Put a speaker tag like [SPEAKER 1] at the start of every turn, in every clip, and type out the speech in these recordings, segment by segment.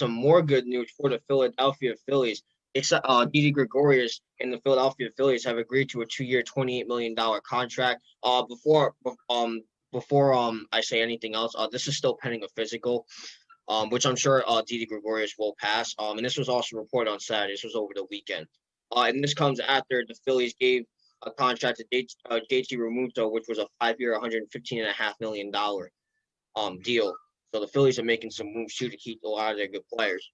[SPEAKER 1] some more good news for the Philadelphia Phillies. Didi Gregorius and the Philadelphia Phillies have agreed to a 2-year, $28 million contract. Before I say anything else, this is still pending a physical, which I'm sure Didi Gregorius will pass. And this was also reported on Saturday. This was over the weekend. And this comes after the Phillies gave a contract to JT Realmuto, which was a 5-year, $115.5 million deal. So the Phillies are making some moves too to keep a lot of their good players.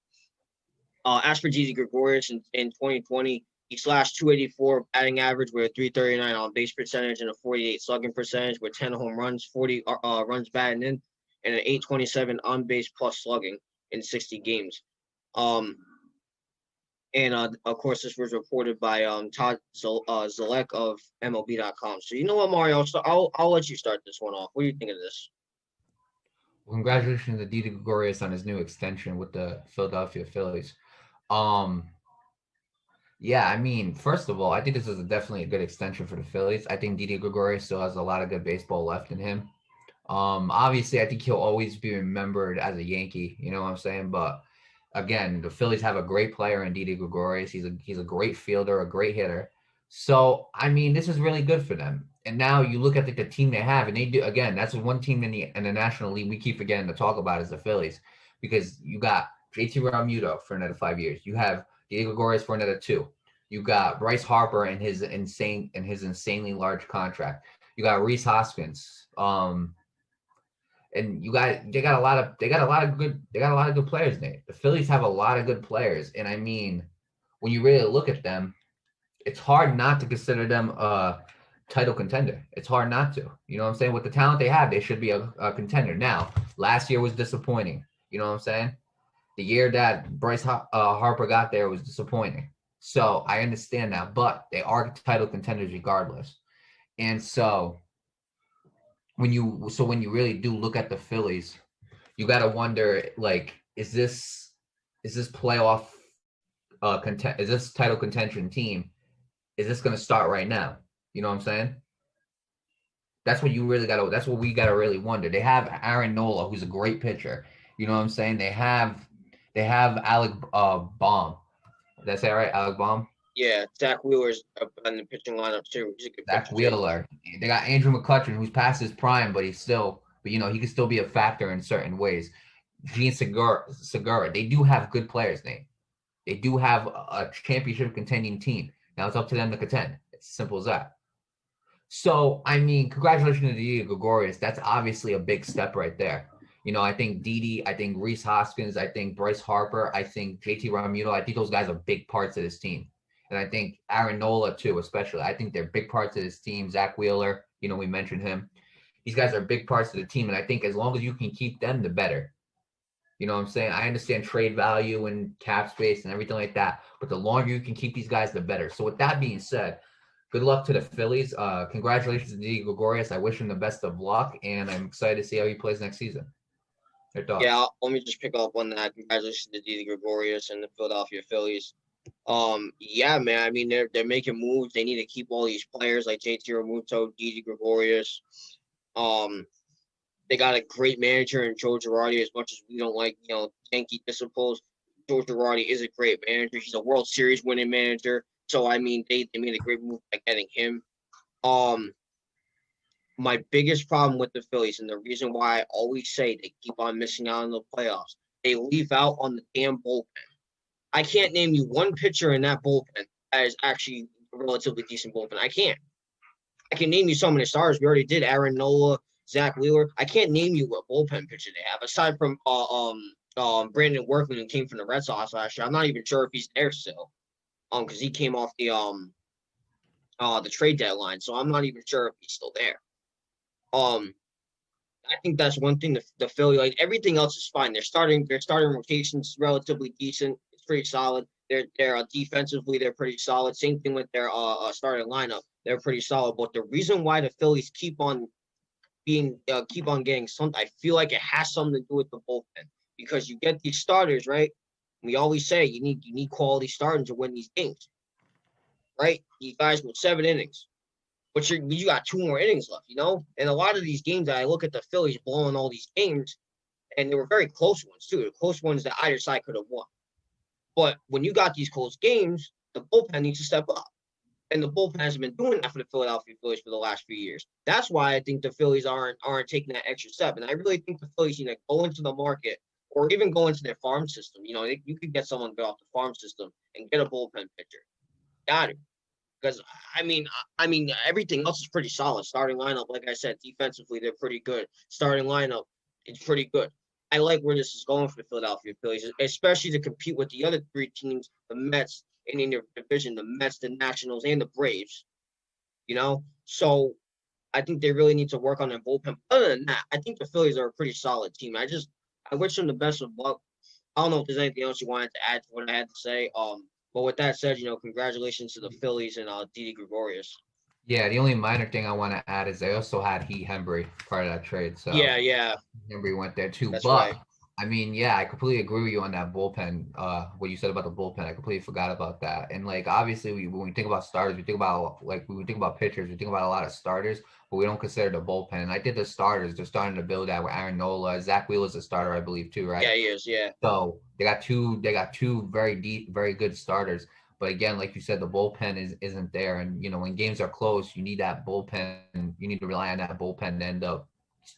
[SPEAKER 1] As for Didi Gregorius in 2020, he slashed 284 batting average with a 339 on base percentage and a 48 slugging percentage with 10 home runs, 40 runs batted in, and an 827 on base plus slugging in 60 games. And of course, this was reported by Todd Zalek of MLB.com. So you know what, Mario? I'll let you start this one off. What do you think of this?
[SPEAKER 2] Well, congratulations to Didi Gregorius on his new extension with the Philadelphia Phillies. Yeah, I mean, first of all, I think this is definitely a good extension for the Phillies. I think Didi Gregorius still has a lot of good baseball left in him. Obviously, I think he'll always be remembered as a Yankee. You know what I'm saying? But again, the Phillies have a great player in Didi Gregorius. He's a great fielder, a great hitter. So I mean, this is really good for them. And now you look at the team they have, and they do again. That's one team in the National League we keep forgetting to talk about is the Phillies, because you got JT Realmuto for another 5 years. You have Didi Gregorius for another 2. You got Bryce Harper and his insanely large contract. You got Rhys Hoskins. And they got a lot of good players, Nate. The Phillies have a lot of good players, and I mean, when you really look at them, it's hard not to consider them a title contender. It's hard not to. You know what I'm saying? With the talent they have, they should be a contender. Now, last year was disappointing. You know what I'm saying? The year that Bryce Harper got there was disappointing. So I understand that, but they are title contenders regardless. And so when you really do look at the Phillies, you got to wonder, like, is this playoff is this title contention team, is this going to start right now? You know what I'm saying? That's what we got to really wonder. They have Aaron Nola, who's a great pitcher. You know what I'm saying? They have Alec Baum. Did I say all right? Alec Baum?
[SPEAKER 1] Yeah, Zach Wheeler's in the pitching lineup too. He's a good
[SPEAKER 2] Zach
[SPEAKER 1] pitcher too.
[SPEAKER 2] Wheeler. They got Andrew McCutchen, who's past his prime, but he can still be a factor in certain ways. Gene Segura. They do have good players, Nate. They do have a championship contending team. Now it's up to them to contend. It's as simple as that. So, I mean, congratulations to Didi Gregorius. That's obviously a big step right there. You know, I think Didi, I think Rhys Hoskins, I think Bryce Harper, I think JT Realmuto, I think those guys are big parts of this team. And I think Aaron Nola, too, especially. I think they're big parts of this team. Zach Wheeler, you know, we mentioned him. These guys are big parts of the team. And I think as long as you can keep them, the better. You know what I'm saying? I understand trade value and cap space and everything like that. But the longer you can keep these guys, the better. So with that being said, good luck to the Phillies. Congratulations to Didi Gregorius. I wish him the best of luck. And I'm excited to see how he plays next season. Your thoughts?
[SPEAKER 1] Yeah, let me just pick up on that. Congratulations to Didi Gregorius and the Philadelphia Phillies. Yeah, man. I mean, they're making moves. They need to keep all these players like JT Realmuto, Didi Gregorius. They got a great manager in Joe Girardi. As much as we don't like, Yankee disciples, Joe Girardi is a great manager. He's a World Series winning manager. So I mean, they made a great move by getting him. My biggest problem with the Phillies, and the reason why I always say they keep on missing out on the playoffs, they leave out on the damn bullpen. I can't name you one pitcher in that bullpen that is actually a relatively decent bullpen. I can't. I can name you some of the stars. We already did Aaron Nola, Zach Wheeler. I can't name you what bullpen pitcher they have aside from Brandon Workman, who came from the Red Sox last year. I'm not even sure if he's there still, because he came off the trade deadline. So I'm not even sure if he's still there. I think that's one thing. The Philly, like everything else is fine. Their starting rotation's relatively decent. It's pretty solid. They're defensively they're pretty solid. Same thing with their starting lineup. They're pretty solid. But the reason why the Phillies keep on getting something, I feel like it has something to do with the bullpen, because you get these starters, right? We always say you need quality starters to win these games, right? You guys with 7 innings. But you got 2 more innings left, And a lot of these games that I look at the Phillies blowing all these games, and they were very close ones too. Close ones that either side could have won. But when you got these close games, the bullpen needs to step up. And the bullpen hasn't been doing that for the Philadelphia Phillies for the last few years. That's why I think the Phillies aren't taking that extra step. And I really think the Phillies need to go into the market or even go into their farm system. You know, you could get someone off the farm system and get a bullpen pitcher. Got it. Because I mean, everything else is pretty solid. Starting lineup, like I said, defensively they're pretty good. Starting lineup, it's pretty good. I like where this is going for the Philadelphia Phillies, especially to compete with the other three teams, the Mets, and in their division, the Mets, the Nationals, and the Braves. You know, so I think they really need to work on their bullpen. Other than that, I think the Phillies are a pretty solid team. I wish them the best of luck. I don't know if there's anything else you wanted to add to what I had to say. But with that said, congratulations to the Phillies and Didi Gregorius.
[SPEAKER 2] Yeah, the only minor thing I want to add is they also had Heat Hembry part of that trade. So
[SPEAKER 1] Yeah, yeah,
[SPEAKER 2] Hembry went there too.
[SPEAKER 1] that's
[SPEAKER 2] But
[SPEAKER 1] right.
[SPEAKER 2] I mean, yeah, I completely agree with you on that bullpen. What you said about the bullpen, I completely forgot about that. And like obviously, when we think about starters, we think about when we think about pitchers, we think about a lot of starters, but we don't consider the bullpen. And I did the starters. They're starting to build that with Aaron Nola, Zach Wheeler's a starter, I believe, too, right?
[SPEAKER 1] Yeah, he is. Yeah,
[SPEAKER 2] So they got two very deep, very good starters. But again, like you said, the bullpen isn't there. And when games are close, you need that bullpen. You need to rely on that bullpen to end up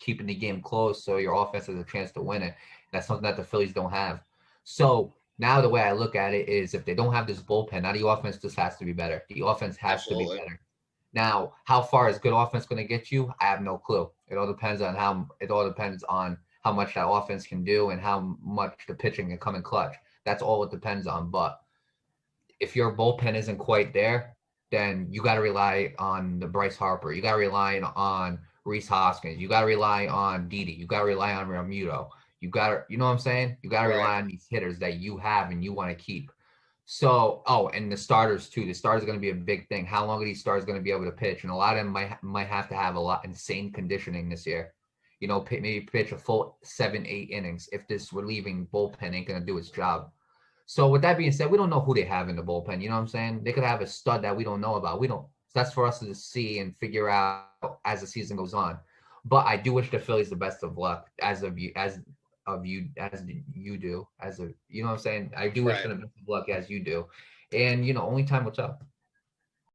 [SPEAKER 2] keeping the game close so your offense has a chance to win it. That's something that the Phillies don't have. So now the way I look at it is if they don't have this bullpen, now the offense just has to be better. The offense has to be
[SPEAKER 1] absolutely.
[SPEAKER 2] better. Now, how far is good offense going to get you? I have no clue. It all depends on how much that offense can do and how much the pitching can come in clutch. That's all it depends on. But if your bullpen isn't quite there, then you got to rely on the Bryce Harper. You got to rely on Reese Hoskins. You got to rely on Didi. You got to rely on Ramuto. You know what I'm saying? You got to
[SPEAKER 1] Right.
[SPEAKER 2] rely on these hitters that you have and you want to keep. So, and the starters too. The starters are going to be a big thing. How long are these stars going to be able to pitch? And a lot of them might have to have a lot insane conditioning this year. Maybe pitch a full 7-8 innings if this relieving bullpen ain't going to do its job. So with that being said, we don't know who they have in the bullpen. You know what I'm saying? They could have a stud that we don't know about. We don't. So that's for us to see and figure out as the season goes on. But I do wish the Phillies the best of luck as you do, you know what I'm saying? I do wish
[SPEAKER 1] Right.
[SPEAKER 2] them the best of luck as you do. And only time will tell.